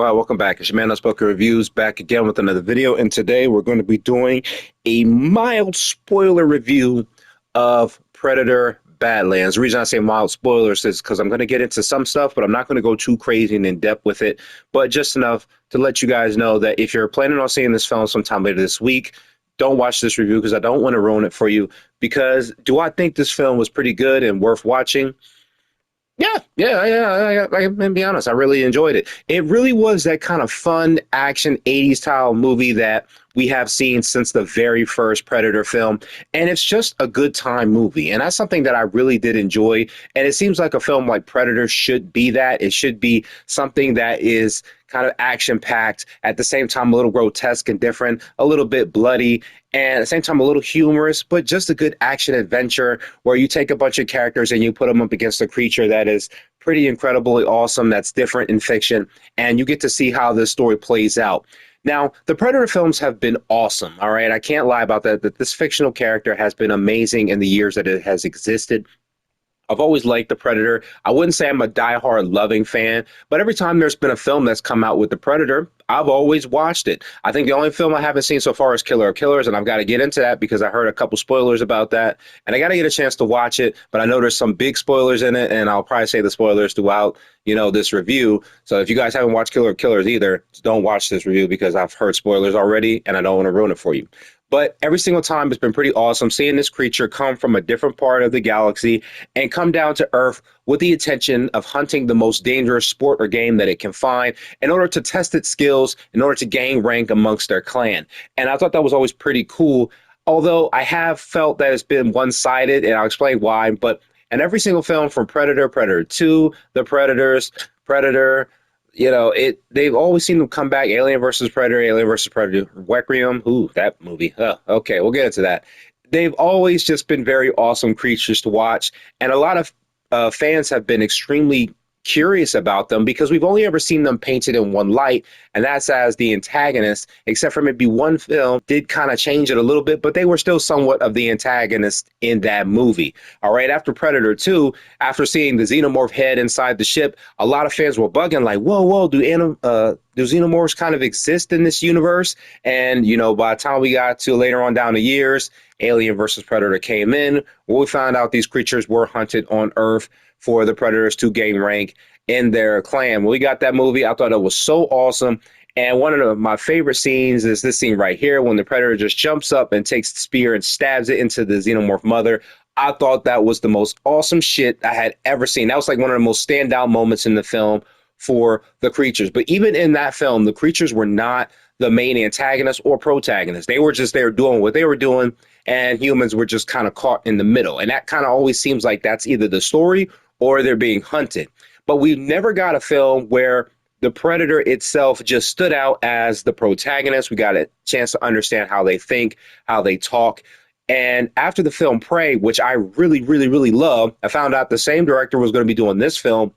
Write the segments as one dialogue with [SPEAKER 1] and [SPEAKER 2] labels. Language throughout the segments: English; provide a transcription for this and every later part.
[SPEAKER 1] Well, welcome back. It's your man Unspoken Reviews back again with another video. And today we're going to be doing a mild spoiler review of Predator Badlands. The reason I say mild spoilers is because I'm going to get into some stuff, but I'm not going to go too crazy and in depth with it. But just enough to let you guys know that if you're planning on seeing this film sometime later this week, don't watch this review because I don't want to ruin it for you. Because do I think this film was pretty good and worth watching? Yeah. I can be honest. I really enjoyed it. It really was that kind of fun action 80s style movie that we have seen since the very first Predator film. And it's just a good time movie. And that's something that I really did enjoy. And it seems like a film like Predator should be that. It should be something that is kind of action packed, at the same time, a little grotesque and different, a little bit bloody, and at the same time, a little humorous, but just a good action adventure where you take a bunch of characters and you put them up against a creature that is pretty incredibly awesome, that's different in fiction, and you get to see how this story plays out. Now, the Predator films have been awesome, all right? I can't lie about that this fictional character has been amazing in the years that it has existed. I've always liked the Predator. I wouldn't say I'm a diehard loving fan, but every time there's been a film that's come out with the Predator, I've always watched it. I think the only film I haven't seen so far is Killer of Killers, and I've got to get into that because I heard a couple spoilers about that, and I got to get a chance to watch it, but I know there's some big spoilers in it, and I'll probably say the spoilers throughout, this review. So if you guys haven't watched Killer of Killers either, don't watch this review because I've heard spoilers already, and I don't want to ruin it for you. But every single time it's been pretty awesome seeing this creature come from a different part of the galaxy and come down to Earth with the intention of hunting the most dangerous sport or game that it can find in order to test its skills, in order to gain rank amongst their clan. And I thought that was always pretty cool, although I have felt that it's been one-sided, and I'll explain why. But in every single film from Predator, Predator 2, The Predators, Predator, they've always seen them come back. Alien versus Predator, Alien versus Predator, Requiem. Ooh, that movie. Okay, we'll get into that. They've always just been very awesome creatures to watch, and a lot of fans have been extremely curious about them because we've only ever seen them painted in one light, and that's as the antagonist, except for maybe one film did kind of change it a little bit, but they were still somewhat of the antagonist in that movie. All right, after Predator 2, after seeing the xenomorph head inside the ship, a lot of fans were bugging like, whoa, do xenomorphs kind of exist in this universe? And, by the time we got to later on down the years, Alien versus Predator came in, where we found out these creatures were hunted on Earth for the Predators to gain rank in their clan. When we got that movie, I thought it was so awesome. And one of my favorite scenes is this scene right here when the Predator just jumps up and takes the spear and stabs it into the xenomorph mother. I thought that was the most awesome shit I had ever seen. That was like one of the most standout moments in the film for the creatures. But even in that film, the creatures were not the main antagonist or protagonist. They were just there doing what they were doing, and humans were just kind of caught in the middle. And that kind of always seems like that's either the story or they're being hunted. But we never got a film where the Predator itself just stood out as the protagonist. We got a chance to understand how they think, how they talk. And after the film Prey, which I really, really, really love, I found out the same director was going to be doing this film.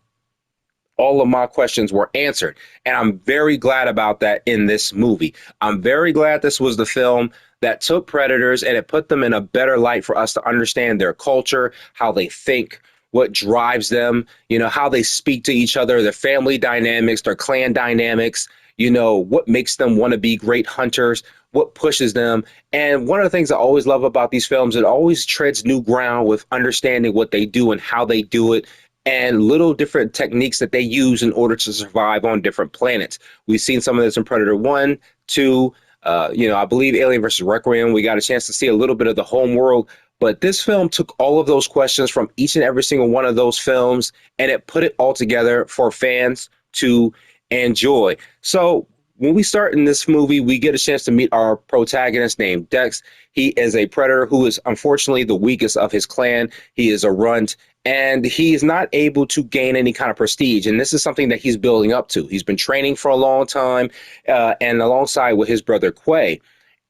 [SPEAKER 1] All of my questions were answered. And I'm very glad about that in this movie. I'm very glad this was the film that took predators and it put them in a better light for us to understand their culture, how they think, what drives them, how they speak to each other, their family dynamics, their clan dynamics, what makes them want to be great hunters, what pushes them. And one of the things I always love about these films, it always treads new ground with understanding what they do and how they do it, and little different techniques that they use in order to survive on different planets. We've seen some of this in Predator 1, 2, I believe Alien versus Requiem. We got a chance to see a little bit of the home world. But this film took all of those questions from each and every single one of those films, and it put it all together for fans to enjoy. So when we start in this movie, we get a chance to meet our protagonist named Dex. He is a predator who is unfortunately the weakest of his clan. He is a runt, and he is not able to gain any kind of prestige. And this is something that he's building up to. He's been training for a long time, and alongside with his brother Quay.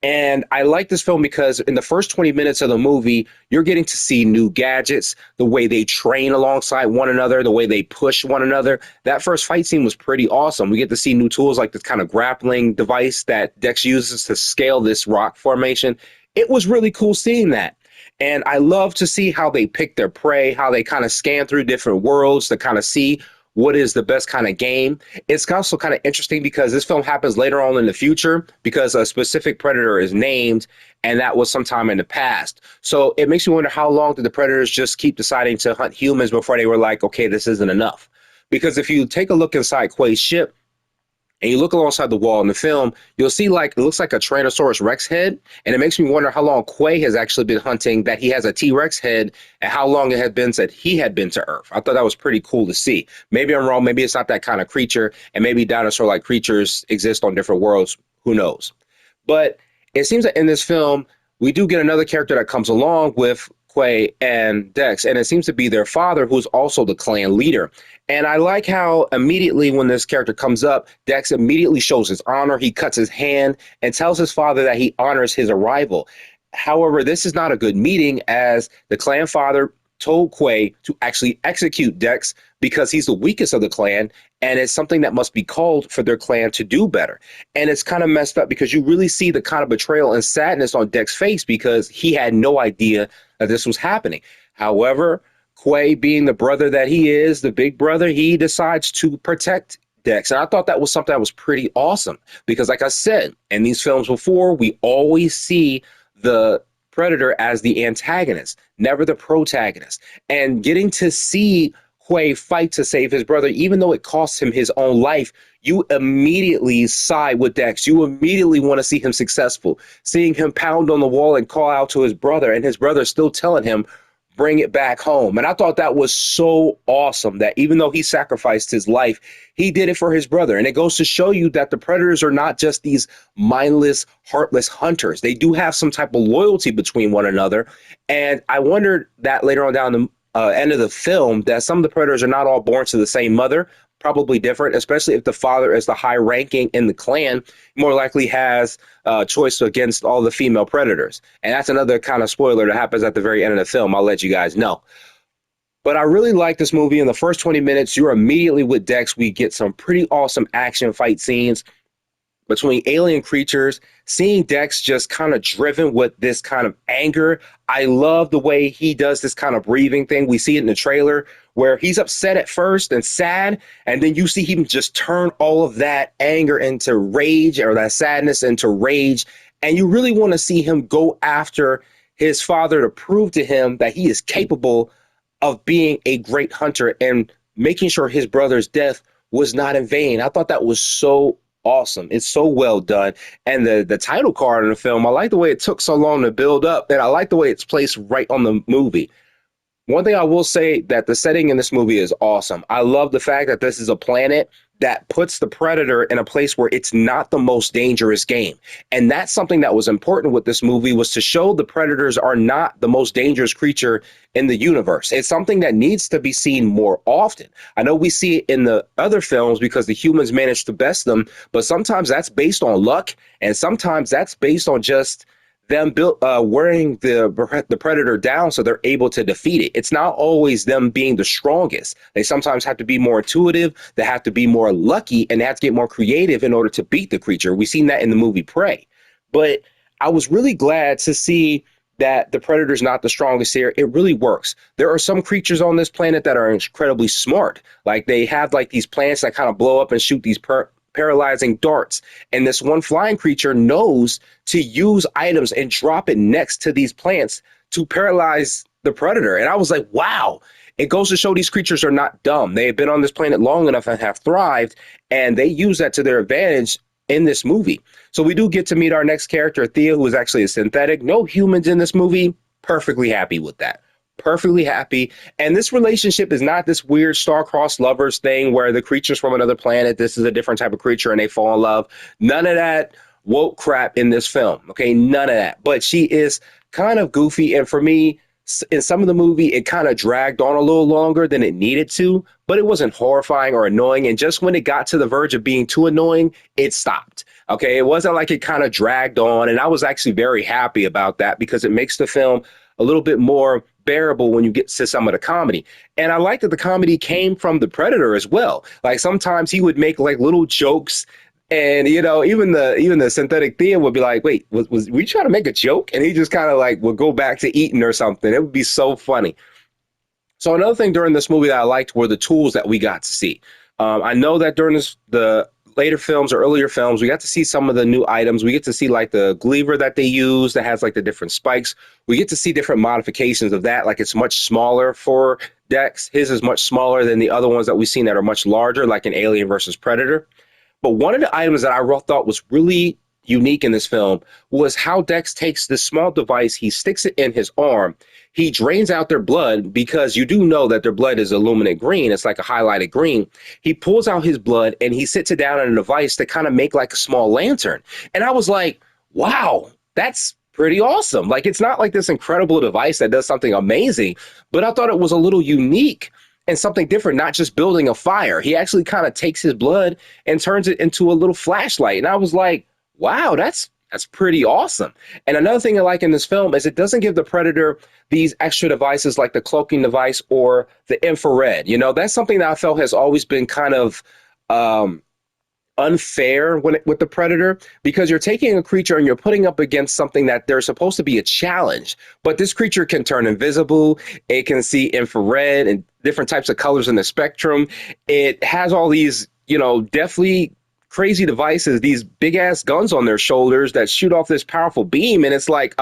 [SPEAKER 1] And I like this film because in the first 20 minutes of the movie, you're getting to see new gadgets, the way they train alongside one another, the way they push one another. That first fight scene was pretty awesome. We get to see new tools like this kind of grappling device that Dex uses to scale this rock formation. It was really cool seeing that. And I love to see how they pick their prey, how they kind of scan through different worlds to kind of see what is the best kind of game. It's also kind of interesting because this film happens later on in the future because a specific predator is named, and that was sometime in the past. So it makes me wonder, how long did the predators just keep deciding to hunt humans before they were like, okay, this isn't enough? Because if you take a look inside Quay's ship, and you look alongside the wall in the film, you'll see like it looks like a Tyrannosaurus Rex head, and it makes me wonder how long Quay has actually been hunting that he has a T-Rex head, and how long it had been since he had been to Earth. I thought that was pretty cool to see. Maybe I'm wrong. Maybe it's not that kind of creature, and maybe dinosaur-like creatures exist on different worlds. Who knows? But it seems that in this film, we do get another character that comes along with Quay and Dex, and it seems to be their father, who's also the clan leader. And I like how immediately when this character comes up, Dex immediately shows his honor. He cuts his hand and tells his father that he honors his arrival. However, this is not a good meeting, as the clan father told Quay to actually execute Dex because he's the weakest of the clan, and it's something that must be called for their clan to do better. And it's kind of messed up because you really see the kind of betrayal and sadness on Dex's face because he had no idea that this was happening. However, Quay, being the brother that he is, the big brother, he decides to protect Dex. And I thought that was something that was pretty awesome because, like I said, in these films before, we always see the Predator as the antagonist, never the protagonist. And getting to see Quay fight to save his brother, even though it costs him his own life, you immediately side with Dex. You immediately want to see him successful. Seeing him pound on the wall and call out to his brother, and his brother still telling him, bring it back home. And I thought that was so awesome that even though he sacrificed his life, he did it for his brother. And it goes to show you that the predators are not just these mindless, heartless hunters. They do have some type of loyalty between one another. And I wondered that later on down the end of the film, that some of the predators are not all born to the same mother, probably different, especially if the father is the high ranking in the clan, more likely has choice against all the female predators. And that's another kind of spoiler that happens at the very end of the film. I'll let you guys know. But I really like this movie. In the first 20 minutes, you're immediately with Dex. We get some pretty awesome action fight scenes between alien creatures, seeing Dex just kind of driven with this kind of anger. I love the way he does this kind of breathing thing. We see it in the trailer where he's upset at first and sad, and then you see him just turn all of that anger into rage, or that sadness into rage. And you really want to see him go after his father to prove to him that he is capable of being a great hunter and making sure his brother's death was not in vain. I thought that was so awesome. It's so well done. And the title card in the film, I like the way it took so long to build up, and I like the way it's placed right on the movie. One thing I will say, that the setting in this movie is awesome. I love the fact that this is a planet that puts the predator in a place where it's not the most dangerous game. And that's something that was important with this movie, was to show the predators are not the most dangerous creature in the universe. It's something that needs to be seen more often. I know we see it in the other films because the humans manage to best them, but sometimes that's based on luck, and sometimes that's based on just them wearing the predator down so they're able to defeat it. It's not always them being the strongest. They sometimes have to be more intuitive, they have to be more lucky, and they have to get more creative in order to beat the creature. We've seen that in the movie Prey. But I was really glad to see that the predator's not the strongest here. It really works. There are some creatures on this planet that are incredibly smart. Like, they have like these plants that kind of blow up and shoot these paralyzing darts, and this one flying creature knows to use items and drop it next to these plants to paralyze the predator. And I was like, wow, it goes to show these creatures are not dumb. They have been on this planet long enough and have thrived, and they use that to their advantage in this movie. So we do get to meet our next character, Thea, who is actually a synthetic. No humans in this movie. Perfectly happy with that. Perfectly happy. And this relationship is not this weird star-crossed lovers thing where the creature's from another planet, this is a different type of creature, and they fall in love. None of that woke crap in this film. Okay, none of that. But she is kind of goofy, and for me, in some of the movie, it kind of dragged on a little longer than it needed to, but it wasn't horrifying or annoying. And just when it got to the verge of being too annoying, it stopped. Okay, it wasn't like it kind of dragged on, and I was actually very happy about that because it makes the film a little bit more bearable when you get to some of the comedy. And I like that the comedy came from the Predator as well. Like, sometimes he would make like little jokes, and you know, even the synthetic Thea would be like, wait, was we trying to make a joke? And he just kind of like would go back to eating or something. It would be so funny. So another thing during this movie that I liked were the tools that we got to see. I know that during the later films or earlier films, we got to see some of the new items. We get to see like the Gleaver that they use that has like the different spikes. We get to see different modifications of that. Like it's much smaller for Dex. His is much smaller than the other ones that we've seen that are much larger, like in Alien versus Predator. But one of the items that thought was really unique in this film was how Dex takes this small device, he sticks it in his arm, he drains out their blood because you do know that their blood is illuminate green. It's like a highlighted green. He pulls out his blood and he sits it down in a device to kind of make like a small lantern. And I was like, wow, that's pretty awesome. Like, it's not like this incredible device that does something amazing, but I thought it was a little unique and something different, not just building a fire. He actually kind of takes his blood and turns it into a little flashlight. And I was like, wow, that's pretty awesome. And another thing I like in this film is it doesn't give the Predator these extra devices like the cloaking device or the infrared. You know, that's something that I felt has always been kind of unfair with the Predator, because you're taking a creature and you're putting up against something that they're supposed to be a challenge. But this creature can turn invisible. It can see infrared and different types of colors in the spectrum. It has all these, you know, definitely crazy devices, these big ass guns on their shoulders that shoot off this powerful beam. And it's like,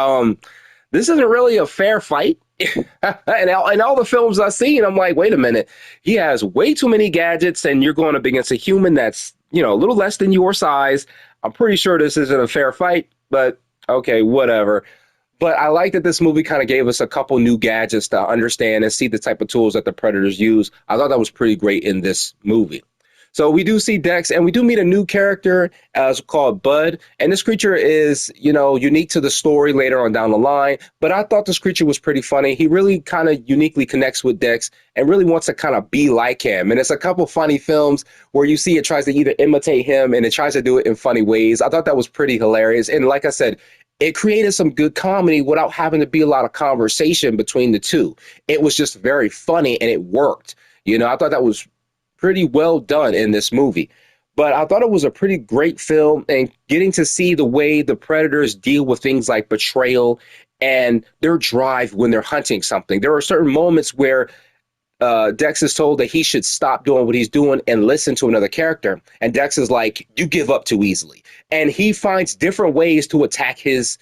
[SPEAKER 1] this isn't really a fair fight. And all the films I've seen, I'm like, wait a minute, he has way too many gadgets, and you're going up against a human that's, you know, a little less than your size. I'm pretty sure this isn't a fair fight, but okay, whatever. But I like that this movie kind of gave us a couple new gadgets to understand and see the type of tools that the Predators use. I thought that was pretty great in this movie. So we do see Dex, and we do meet a new character called Bud. And this creature is, you know, unique to the story later on down the line. But I thought this creature was pretty funny. He really kind of uniquely connects with Dex and really wants to kind of be like him. And it's a couple funny films where you see it tries to either imitate him and it tries to do it in funny ways. I thought that was pretty hilarious. And like I said, it created some good comedy without having to be a lot of conversation between the two. It was just very funny and it worked. You know, I thought that was pretty well done in this movie. But I thought it was a pretty great film, and getting to see the way the Predators deal with things like betrayal and their drive when they're hunting something. There are certain moments where Dex is told that he should stop doing what he's doing and listen to another character. And Dex is like, you give up too easily. And he finds different ways to attack his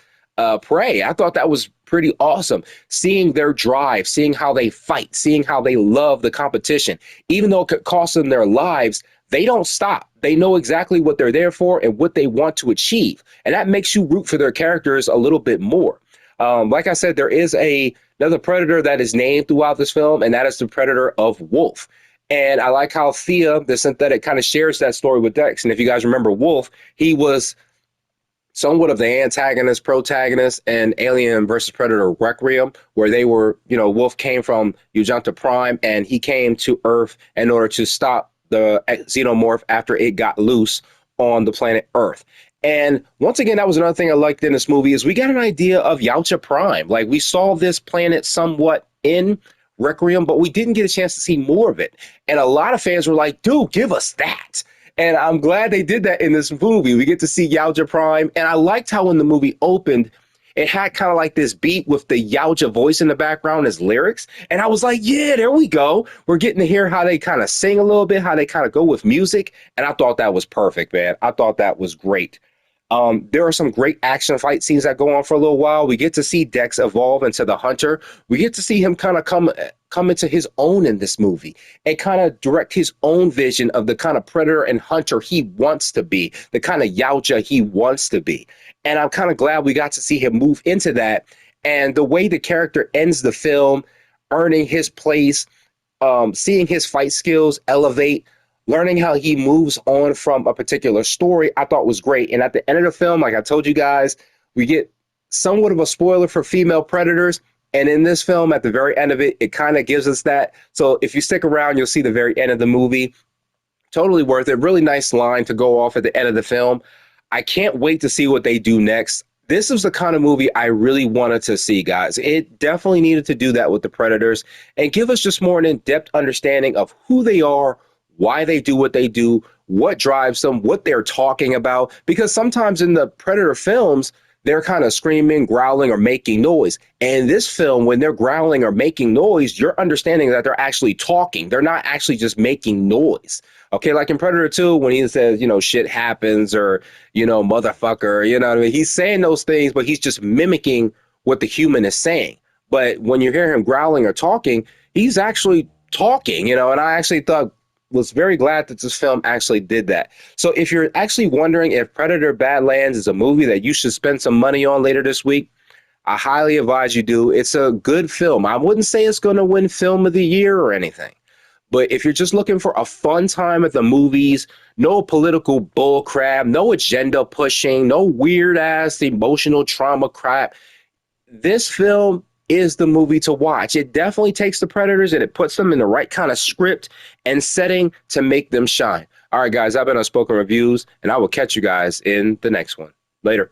[SPEAKER 1] prey. I thought that was pretty awesome. Seeing their drive, seeing how they fight, seeing how they love the competition. Even though it could cost them their lives, they don't stop. They know exactly what they're there for and what they want to achieve. And that makes you root for their characters a little bit more. Like I said, there is another Predator that is named throughout this film, and that is the Predator of Wolf. And I like how Thea, the synthetic, kind of shares that story with Dex. And if you guys remember Wolf, he was somewhat of the antagonist, protagonist, and Alien versus Predator Requiem, where they were, you know, Wolf came from Ugenta Prime, and he came to Earth in order to stop the xenomorph after it got loose on the planet Earth. And once again, that was another thing I liked in this movie, is we got an idea of Yautja Prime. Like, we saw this planet somewhat in Requiem, but we didn't get a chance to see more of it. And a lot of fans were like, dude, give us that. And I'm glad they did that in this movie. We get to see Yautja Prime. And I liked how when the movie opened, it had kind of like this beat with the Yautja voice in the background as lyrics. And I was like, yeah, there we go. We're getting to hear how they kind of sing a little bit, how they kind of go with music. And I thought that was perfect, man. I thought that was great. There are some great action fight scenes that go on for a little while. We get to see Dex evolve into the hunter. We get to see him kind of come into his own in this movie and kind of direct his own vision of the kind of predator and hunter he wants to be, the kind of Yautja he wants to be. And I'm kind of glad we got to see him move into that. And the way the character ends the film, earning his place, seeing his fight skills elevate, learning how he moves on from a particular story, I thought was great. And at the end of the film, like I told you guys, we get somewhat of a spoiler for female predators. And in this film, at the very end of it, it kind of gives us that. So if you stick around, you'll see the very end of the movie. Totally worth it. Really nice line to go off at the end of the film. I can't wait to see what they do next. This is the kind of movie I really wanted to see, guys. It definitely needed to do that with the Predators and give us just more an in-depth understanding of who they are, why they do what they do, what drives them, what they're talking about. Because sometimes in the Predator films, they're kind of screaming, growling, or making noise. And this film, when they're growling or making noise, you're understanding that they're actually talking. They're not actually just making noise. Okay, like in Predator 2, when he says, shit happens, or, motherfucker, what I mean? He's saying those things, but he's just mimicking what the human is saying. But when you hear him growling or talking, he's actually talking, and I actually was very glad that this film actually did that. So if you're actually wondering if Predator Badlands is a movie that you should spend some money on later this week, I highly advise you do. It's a good film. I wouldn't say it's going to win Film of the Year or anything. But if you're just looking for a fun time at the movies, no political bull crap, no agenda pushing, no weird ass emotional trauma crap, this film is the movie to watch. It definitely takes the Predators and it puts them in the right kind of script and setting to make them shine. All right, guys, I've been Unspoken Reviews, and I will catch you guys in the next one. Later.